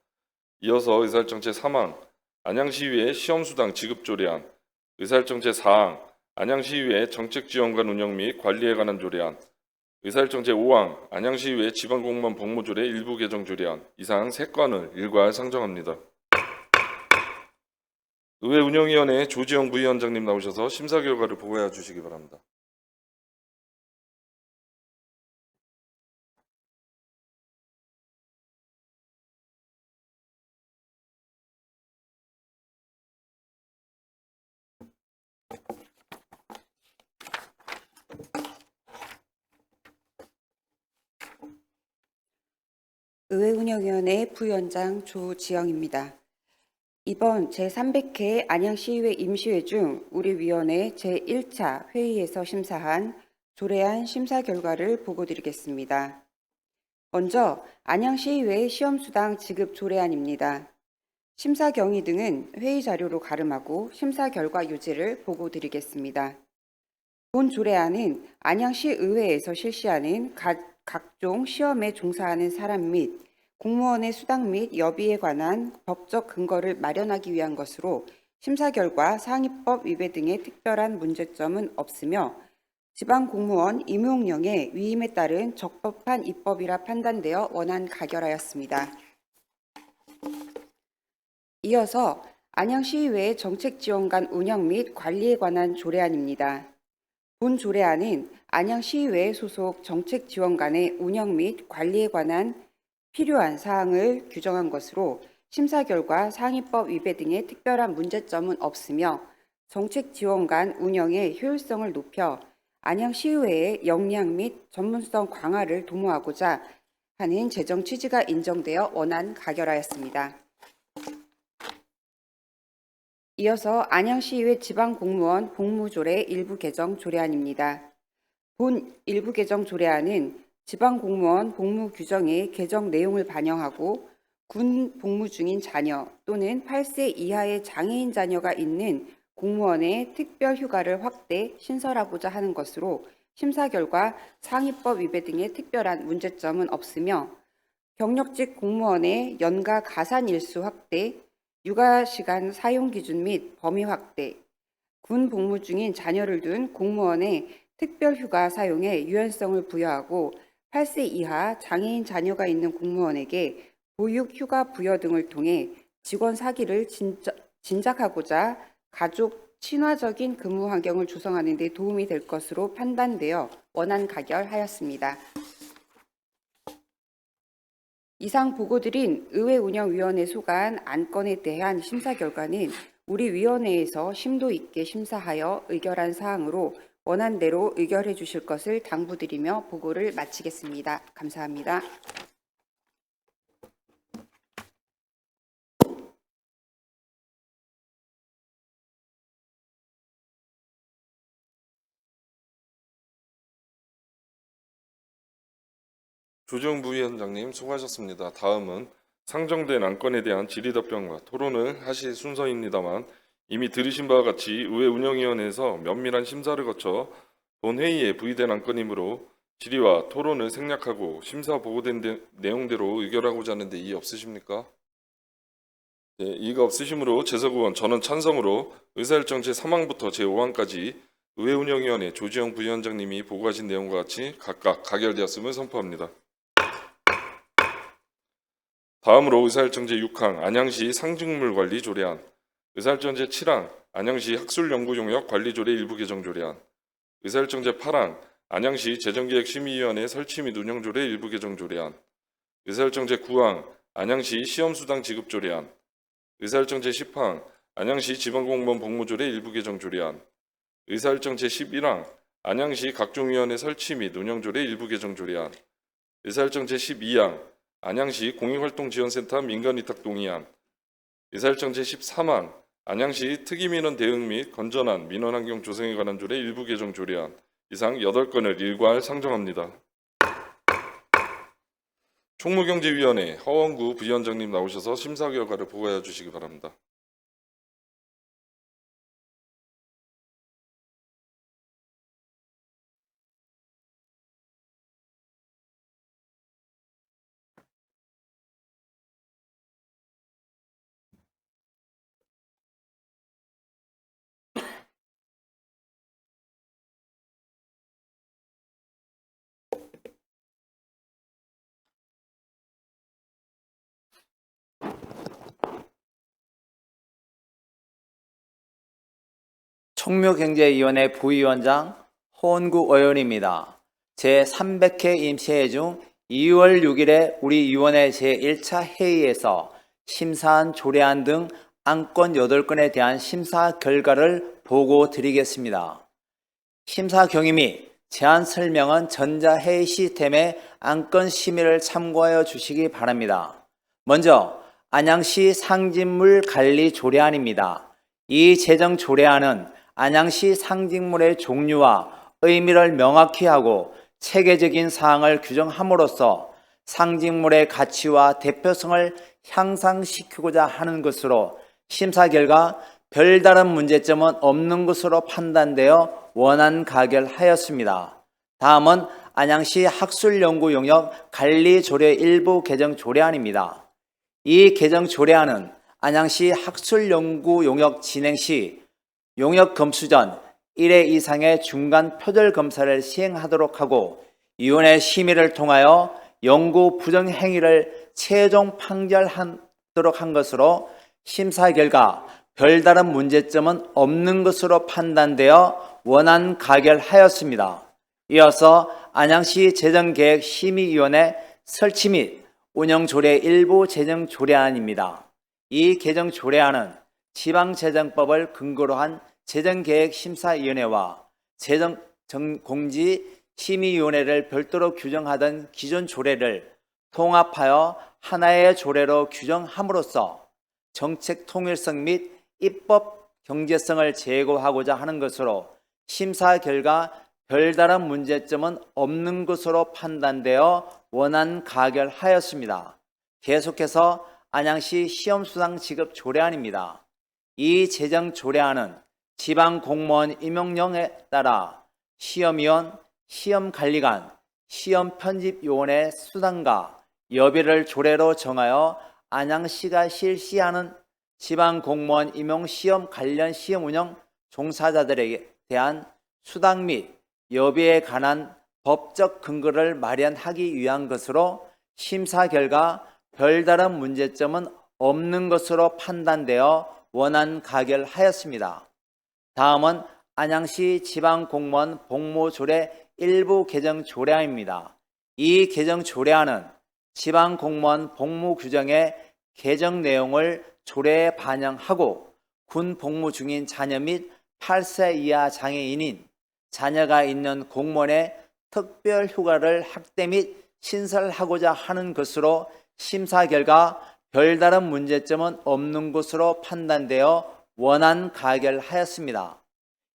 이어서 의사일정 제3항 안양시의회 시험수당 지급 조례안, 의사일정 제4항 안양시의회 정책지원관 운영 및 관리에 관한 조례안, 의사일정 제5항 안양시의회 지방공무원 복무조례 일부 개정 조례안, 이상 3건을 일괄 상정합니다. 의회 운영위원회 조지영 부위원장님 나오셔서 심사 결과를 보고해 주시기 바랍니다. 의회운영위원회 부위원장 조지영입니다. 이번 제300회 안양시의회 임시회 중 우리 위원회 제1차 회의에서 심사한 조례안 심사 결과를 보고드리겠습니다. 먼저 안양시의회 시험수당 지급 조례안입니다. 심사 경위 등은 회의 자료로 가름하고 심사 결과 유지를 보고드리겠습니다. 본 조례안은 안양시의회에서 실시하는 각종 시험에 종사하는 사람 및 공무원의 수당 및 여비에 관한 법적 근거를 마련하기 위한 것으로 심사 결과 상위법 위배 등의 특별한 문제점은 없으며 지방공무원 임용령의 위임에 따른 적법한 입법이라 판단되어 원안 가결하였습니다. 이어서 안양시의회 정책지원관 운영 및 관리에 관한 조례안입니다. 본 조례안은 안양시의회 소속 정책지원관의 운영 및 관리에 관한 필요한 사항을 규정한 것으로 심사 결과 상위법 위배 등의 특별한 문제점은 없으며 정책지원관 운영의 효율성을 높여 안양시의회의 역량 및 전문성 강화를 도모하고자 하는 재정 취지가 인정되어 원안 가결하였습니다. 이어서 안양시의회 지방공무원 복무조례 일부 개정 조례안입니다. 본 일부 개정 조례안은 지방공무원 복무 규정의 개정 내용을 반영하고 군 복무 중인 자녀 또는 8세 이하의 장애인 자녀가 있는 공무원의 특별 휴가를 확대 신설하고자 하는 것으로 심사 결과 상위법 위배 등의 특별한 문제점은 없으며 경력직 공무원의 연가 가산 일수 확대, 육아시간 사용 기준 및 범위 확대, 군 복무 중인 자녀를 둔 공무원의 특별 휴가 사용에 유연성을 부여하고 8세 이하 장애인 자녀가 있는 공무원에게 보육 휴가 부여 등을 통해 직원 사기를 진작하고자 가족 친화적인 근무 환경을 조성하는 데 도움이 될 것으로 판단되어 원안 가결하였습니다. 이상 보고드린 의회운영위원회 소관 안건에 대한 심사 결과는 우리 위원회에서 심도 있게 심사하여 의결한 사항으로 원안대로 의결해 주실 것을 당부드리며 보고를 마치겠습니다. 감사합니다. 조재용 부위원장님 수고하셨습니다. 다음은 상정된 안건에 대한 질의답변과 토론을 하실 순서입니다만 이미 들으신 바와 같이 의회운영위원회에서 면밀한 심사를 거쳐 본회의에 부의된 안건이므로 질의와 토론을 생략하고 심사 보고된 내용대로 의결하고자 하는데 이의 없으십니까? 네, 이의가 없으시므로 재석 의원 저는 찬성으로 의사일정 제3항부터 제5항까지 의회운영위원회 조재용 부위원장님이 보고하신 내용과 같이 각각 가결되었음을 선포합니다. 다음으로 의사일정 제6항 안양시 상징물 관리 조례안, 의사일정 제7항 안양시 학술연구용역 관리조례 일부 개정 조례안, 의사일정 제8항 안양시 재정기획심의위원회 설치 및 운영조례 일부 개정 조례안, 의사일정 제9항 안양시 시험수당 지급 조례안, 의사일정 제10항 안양시 지방공무원 복무조례 일부 개정 조례안, 의사일정 제11항 안양시 각종위원회 설치 및 운영조례 일부 개정 조례안, 의사일정 제12항 안양시 공익활동지원센터 민간위탁 동의안, 의사일정 제13항 안양시 특이민원 대응 및 건전한 민원환경 조성에 관한 조례 일부 개정 조례안, 이상 8건을 일괄 상정합니다. 총무경제위원회 허원구 부위원장님 나오셔서 심사 결과를 보고해 주시기 바랍니다. 총무경제위원회 부위원장 허원구 의원입니다. 제300회 임시회의 중 2월 6일에 우리 위원회 제1차 회의에서 심사한 조례안 등 안건 8건에 대한 심사 결과를 보고 드리겠습니다. 심사 경위 및 제안 설명은 전자회의 시스템의 안건 심의를 참고하여 주시기 바랍니다. 먼저 안양시 상징물 관리 조례안입니다. 이 제정 조례안은 안양시 상징물의 종류와 의미를 명확히 하고 체계적인 사항을 규정함으로써 상징물의 가치와 대표성을 향상시키고자 하는 것으로 심사 결과 별다른 문제점은 없는 것으로 판단되어 원안 가결하였습니다. 다음은 안양시 학술연구용역 관리조례 일부 개정 조례안입니다. 이 개정 조례안은 안양시 학술연구용역 진행 시 용역 검수 전 1회 이상의 중간 표절 검사를 시행하도록 하고 위원회 심의를 통하여 연구 부정 행위를 최종 판결하도록 한 것으로 심사 결과 별다른 문제점은 없는 것으로 판단되어 원안 가결하였습니다. 이어서 안양시 재정계획심의위원회 설치 및 운영조례 일부 제정 조례안입니다. 이 개정 조례안은 지방재정법을 근거로 한 재정계획심사위원회와 재정공지심의위원회를 별도로 규정하던 기존 조례를 통합하여 하나의 조례로 규정함으로써 정책 통일성 및 입법 경제성을 제고하고자 하는 것으로 심사 결과 별다른 문제점은 없는 것으로 판단되어 원안 가결하였습니다. 계속해서 안양시 시험수당 지급 조례안입니다. 이 제정 조례안은 지방공무원 임용령에 따라 시험위원, 시험관리관, 시험편집요원의 수당과 여비를 조례로 정하여 안양시가 실시하는 지방공무원 임용시험 관련 시험 운영 종사자들에 대한 수당 및 여비에 관한 법적 근거를 마련하기 위한 것으로 심사 결과 별다른 문제점은 없는 것으로 판단되어 원안 가결하였습니다. 다음은 안양시 지방공무원 복무조례 일부 개정 조례안입니다. 이 개정 조례안은 지방공무원 복무규정의 개정 내용을 조례에 반영하고 군 복무 중인 자녀 및 8세 이하 장애인인 자녀가 있는 공무원의 특별 휴가를 확대 및 신설하고자 하는 것으로 심사 결과 별다른 문제점은 없는 것으로 판단되어 원안 가결하였습니다.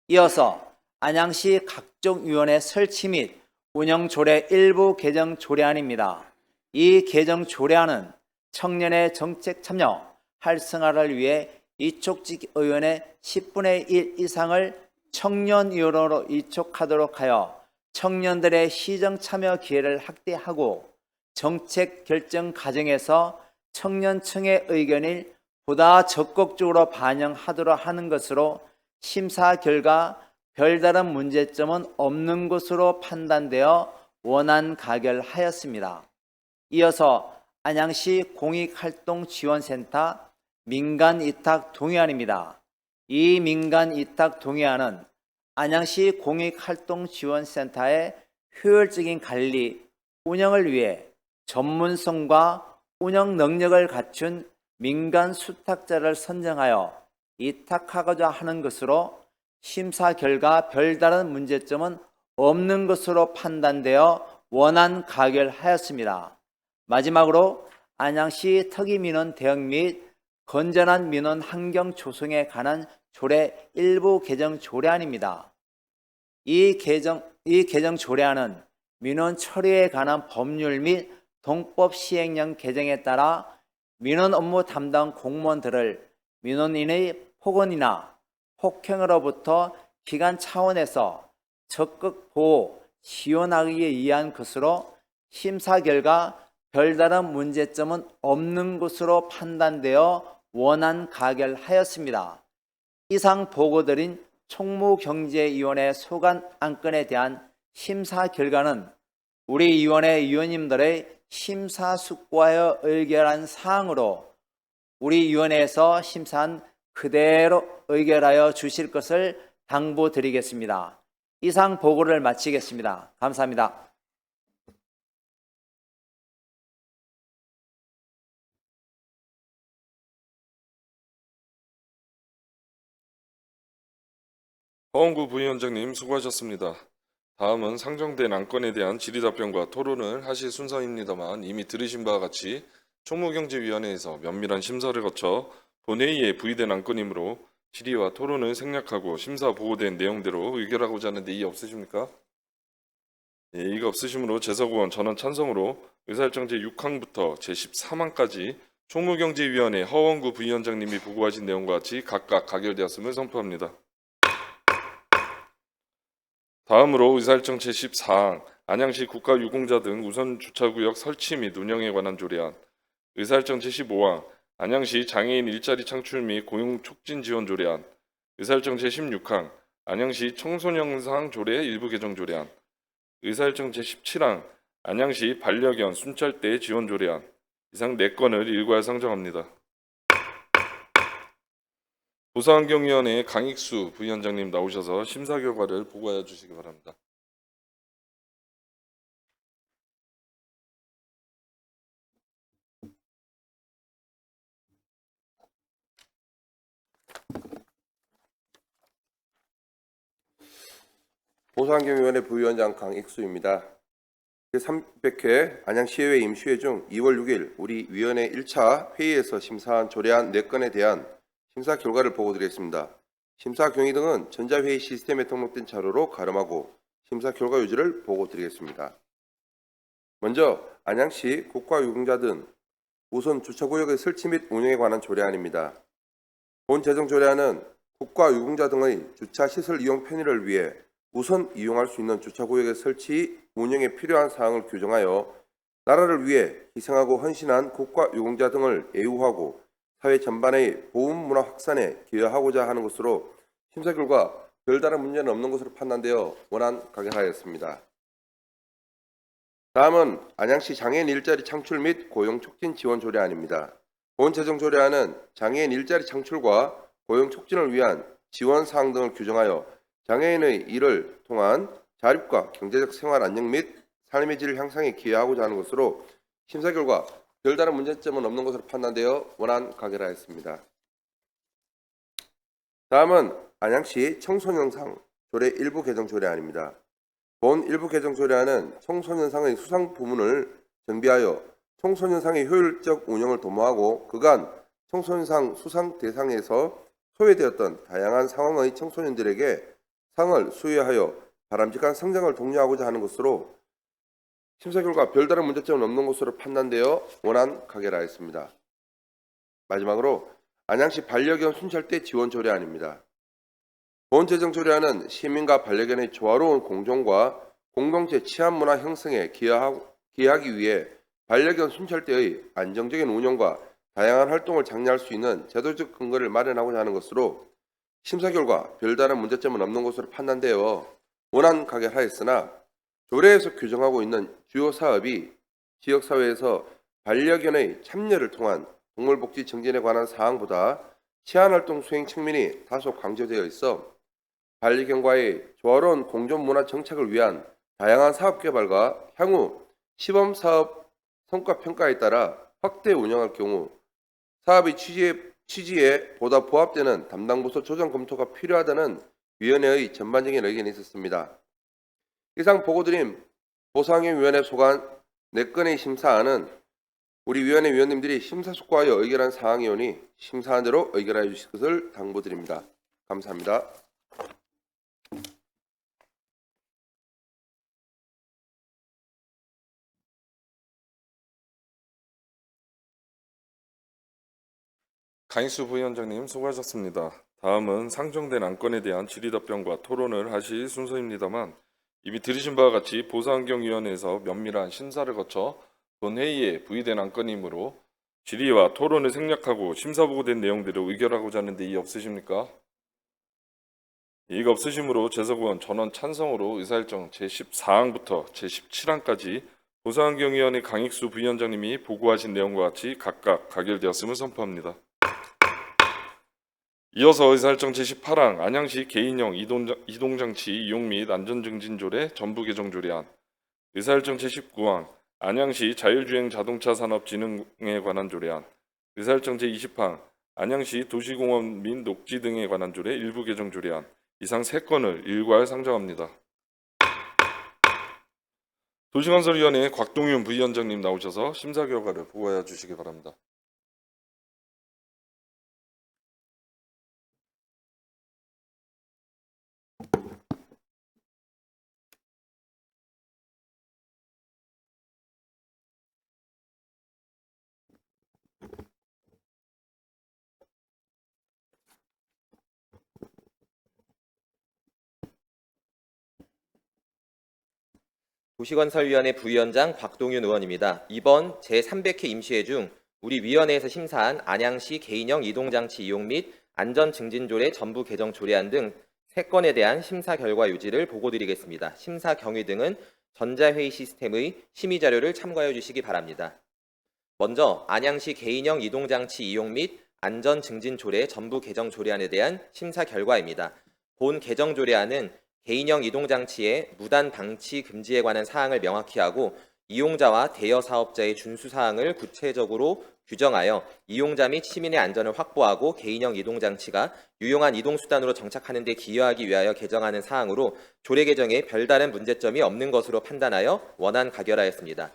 이어서 안양시 각종위원회 설치 및 운영 조례 일부 개정 조례안입니다. 이 개정 조례안은 청년의 정책 참여 활성화를 위해 이촉직 의원의 10분의 1 이상을 청년위원으로 이촉하도록 하여 청년들의 시정 참여 기회를 확대하고 정책 결정 과정에서 청년층의 의견을 보다 적극적으로 반영하도록 하는 것으로 심사 결과 별다른 문제점은 없는 것으로 판단되어 원안 가결하였습니다. 이어서 안양시 공익활동지원센터 민간이탁 동의안입니다. 이 민간이탁 동의안은 안양시 공익활동지원센터의 효율적인 관리, 운영을 위해 전문성과 운영 능력을 갖춘 민간 수탁자를 선정하여 이탁하고자 하는 것으로 심사 결과 별다른 문제점은 없는 것으로 판단되어 원안 가결하였습니다. 마지막으로 안양시 특이민원 대응 및 건전한 민원 환경 조성에 관한 조례 일부 개정 조례안입니다. 이 개정 조례안은 민원 처리에 관한 법률 및 동법 시행령 개정에 따라 민원 업무 담당 공무원들을 민원인의 폭언이나 폭행으로부터 기관 차원에서 적극 보호, 지원하기 위한 것으로 심사 결과 별다른 문제점은 없는 것으로 판단되어 원안 가결하였습니다. 이상 보고드린 총무경제위원회 소관 안건에 대한 심사 결과는 우리 위원회 위원님들의 심사숙고하여 의결한 사항으로 우리 위원회에서 심사한 그대로 의결하여 주실 것을 당부드리겠습니다. 이상 보고를 마치겠습니다. 감사합니다. 허원구 부위원장님 수고하셨습니다. 다음은 상정된 안건에 대한 질의답변과 토론을 하실 순서입니다만 이미 들으신 바와 같이 총무경제위원회에서 면밀한 심사를 거쳐 본회의에 부의된 안건이므로 질의와 토론을 생략하고 심사 보고된 내용대로 의결하고자 하는데 이의 없으십니까? 예, 이의가 없으시므로 재석의원 전원 찬성으로 의사일정 제6항부터 제13항까지 총무경제위원회 허원구 부위원장님이 보고하신 내용과 같이 각각 가결되었음을 선포합니다. 다음으로 의사일정 제14항 안양시 국가유공자 등 우선주차구역 설치 및 운영에 관한 조례안, 의사일정 제15항 안양시 장애인 일자리 창출 및 고용 촉진 지원 조례안, 의사일정 제16항 안양시 청소년상 조례 일부 개정 조례안, 의사일정 제17항 안양시 반려견 순찰대 지원 조례안, 이상 4건을 일괄 상정합니다. 보사환경위원회 강익수 부위원장님 나오셔서 심사 결과를 보고하여 주시기 바랍니다. 보사환경위원회 부위원장 강익수입니다. 제300회 안양시의회 임시회 중 2월 6일 우리 위원회 1차 회의에서 심사한 조례안 4건에 대한 심사 결과를 보고드리겠습니다. 심사 경위 등은 전자회의 시스템에 등록된 자료로 가름하고 심사 결과 유지를 보고드리겠습니다. 먼저 안양시 국가유공자 등 우선 주차구역의 설치 및 운영에 관한 조례안입니다. 본 제정 조례안은 국가유공자 등의 주차시설 이용 편의를 위해 우선 이용할 수 있는 주차구역의 설치, 운영에 필요한 사항을 규정하여 나라를 위해 희생하고 헌신한 국가유공자 등을 애우하고 사회 전반의 보훈문화 확산에 기여하고자 하는 것으로 심사 결과 별다른 문제는 없는 것으로 판단되어 원안 가결하였습니다. 다음은 안양시 장애인 일자리 창출 및 고용 촉진 지원 조례안입니다. 본 제정 조례안은 장애인 일자리 창출과 고용 촉진을 위한 지원 사항 등을 규정하여 장애인의 일을 통한 자립과 경제적 생활 안녕 및 삶의 질 향상에 기여하고자 하는 것으로 심사 결과 별다른 문제점은 없는 것으로 판단되어 원안 가결하였습니다. 다음은 안양시 청소년상 조례 일부 개정 조례안입니다. 본 일부 개정 조례안은 청소년상의 수상 부문을 정비하여 청소년상의 효율적 운영을 도모하고 그간 청소년상 수상 대상에서 소외되었던 다양한 상황의 청소년들에게 상을 수여하여 바람직한 성장을 독려하고자 하는 것으로 심사 결과 별다른 문제점은 없는 것으로 판단되어 원안 가결하였습니다. 마지막으로 안양시 반려견 순찰대 지원 조례안입니다. 본 제정 조례안은 시민과 반려견의 조화로운 공존과 공동체 치안 문화 형성에 기여하기 위해 반려견 순찰대의 안정적인 운영과 다양한 활동을 장려할 수 있는 제도적 근거를 마련하고자 하는 것으로 심사 결과 별다른 문제점은 없는 것으로 판단되어 원안 가결하였으나 조례에서 규정하고 있는 주요 사업이 지역사회에서 반려견의 참여를 통한 동물복지 증진에 관한 사항보다 치안활동 수행 측면이 다소 강조되어 있어 반려견과의 조화로운 공존문화 정착을 위한 다양한 사업 개발과 향후 시범사업 성과 평가에 따라 확대 운영할 경우 사업의 취지에 보다 부합되는 담당 부서 조정 검토가 필요하다는 위원회의 전반적인 의견이 있었습니다. 이상 보고드린 보상형위원회 소관 4건의 심사안은 우리 위원회 위원님들이 심사숙고하여 의결한 사항이오니 심사안대로 의결하여 주실 것을 당부드립니다. 감사합니다. 강익수 부위원장님 수고하셨습니다. 다음은 상정된 안건에 대한 질의답변과 토론을 하실 순서입니다만 이미 들으신 바와 같이 보상경위원회에서 면밀한 심사를 거쳐 본 회의에 부의된 안건이므로 질의와 토론을 생략하고 심사보고된 내용들을 의결하고자 하는데 이의 없으십니까? 이의가 없으시므로 재석의원 전원 찬성으로 의사일정 제14항부터 제17항까지 보상경위원회 강익수 부위원장님이 보고하신 내용과 같이 각각 가결되었음을 선포합니다. 이어서 의사일정 제18항 안양시 개인형 이동장치 이용 및 안전증진조례 전부 개정 조례안, 의사일정 제19항 안양시 자율주행 자동차 산업 진흥에 관한 조례안, 의사일정 제20항 안양시 도시공원 및 녹지 등에 관한 조례 일부 개정 조례안, 이상 3건을 일괄 상정합니다. 도시건설위원회 곽동윤 부위원장님 나오셔서 심사 결과를 보고해 주시기 바랍니다. 도시건설위원회 부위원장 곽동윤 의원입니다. 이번 제300회 임시회 중 우리 위원회에서 심사한 안양시 개인형 이동장치 이용 및 안전증진조례 전부 개정 조례안 등 3건에 대한 심사 결과 유지를 보고드리겠습니다. 심사 경위 등은 전자회의 시스템의 심의자료를 참고해 주시기 바랍니다. 먼저 안양시 개인형 이동장치 이용 및 안전증진조례 전부 개정 조례안에 대한 심사 결과입니다. 본 개정 조례안은 개인형 이동장치의 무단 방치 금지에 관한 사항을 명확히 하고 이용자와 대여 사업자의 준수 사항을 구체적으로 규정하여 이용자 및 시민의 안전을 확보하고 개인형 이동장치가 유용한 이동수단으로 정착하는 데 기여하기 위하여 개정하는 사항으로 조례 개정에 별다른 문제점이 없는 것으로 판단하여 원안 가결하였습니다.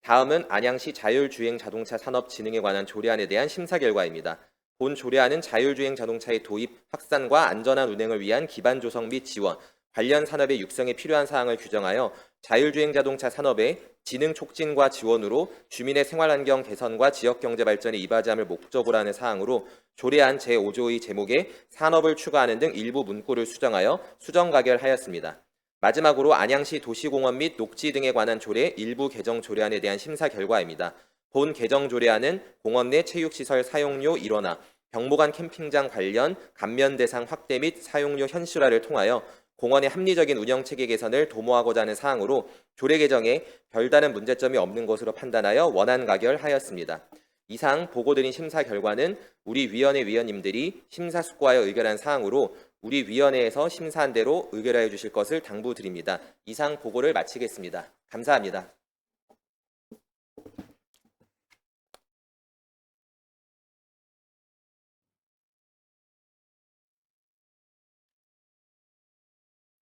다음은 안양시 자율주행 자동차 산업 진흥에 관한 조례안에 대한 심사 결과입니다. 본 조례안은 자율주행 자동차의 도입, 확산과 안전한 운행을 위한 기반 조성 및 지원, 관련 산업의 육성에 필요한 사항을 규정하여 자율주행 자동차 산업의 진흥 촉진과 지원으로 주민의 생활환경 개선과 지역경제 발전에 이바지 함을 목적으로 하는 사항으로 조례안 제5조의 제목에 산업을 추가하는 등 일부 문구를 수정하여 수정 가결하였습니다. 마지막으로 안양시 도시공원 및 녹지 등에 관한 조례 일부 개정 조례안에 대한 심사 결과입니다. 본 개정 조례안은 공원 내 체육시설 사용료 일원화, 병목안 캠핑장 관련 감면 대상 확대 및 사용료 현실화를 통하여 공원의 합리적인 운영체계 개선을 도모하고자 하는 사항으로 조례 개정에 별다른 문제점이 없는 것으로 판단하여 원안 가결하였습니다. 이상 보고드린 심사 결과는 우리 위원회 위원님들이 심사숙고하여 의결한 사항으로 우리 위원회에서 심사한 대로 의결하여 주실 것을 당부드립니다. 이상 보고를 마치겠습니다. 감사합니다.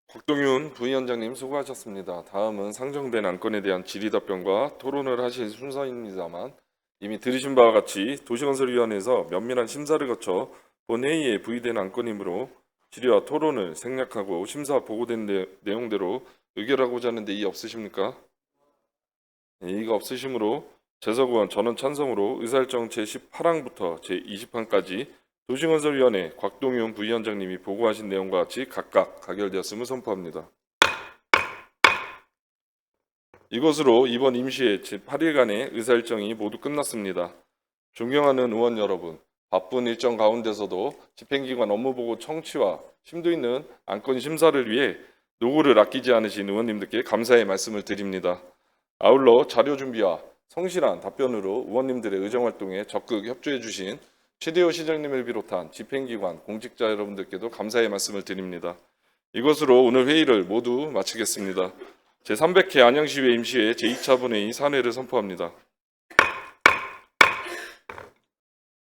곽동윤 부위원장님 수고하셨습니다. 다음은 상정된 안건에 대한 질의답변과 토론을 하실 순서입니다만 이미 들으신 바와 같이 도시건설위원회에서 면밀한 심사를 거쳐 본회의에 부의된 안건이므로 질의와 토론을 생략하고 심사 보고된 내용대로 의결하고자 하는데 이의 없으십니까? 네, 이의가 없으시므로 재석의원 전원 찬성으로 의사일정 제18항부터 제20항까지 도시건설위원회 곽동윤 부위원장님이 보고하신 내용과 같이 각각 가결되었음을 선포합니다. 이것으로 이번 임시회 제8일간의 의사일정이 모두 끝났습니다. 존경하는 의원 여러분, 바쁜 일정 가운데서도 집행기관 업무보고 청취와 심도 있는 안건 심사를 위해 노고를 아끼지 않으신 의원님들께 감사의 말씀을 드립니다. 아울러 자료 준비와 성실한 답변으로 의원님들의 의정활동에 적극 협조해 주신 최대호 시장님을 비롯한 집행기관, 공직자 여러분들께도 감사의 말씀을 드립니다. 이것으로 오늘 회의를 모두 마치겠습니다. 제300회 안양시의회 임시회 제2차 본회의 산회를 선포합니다.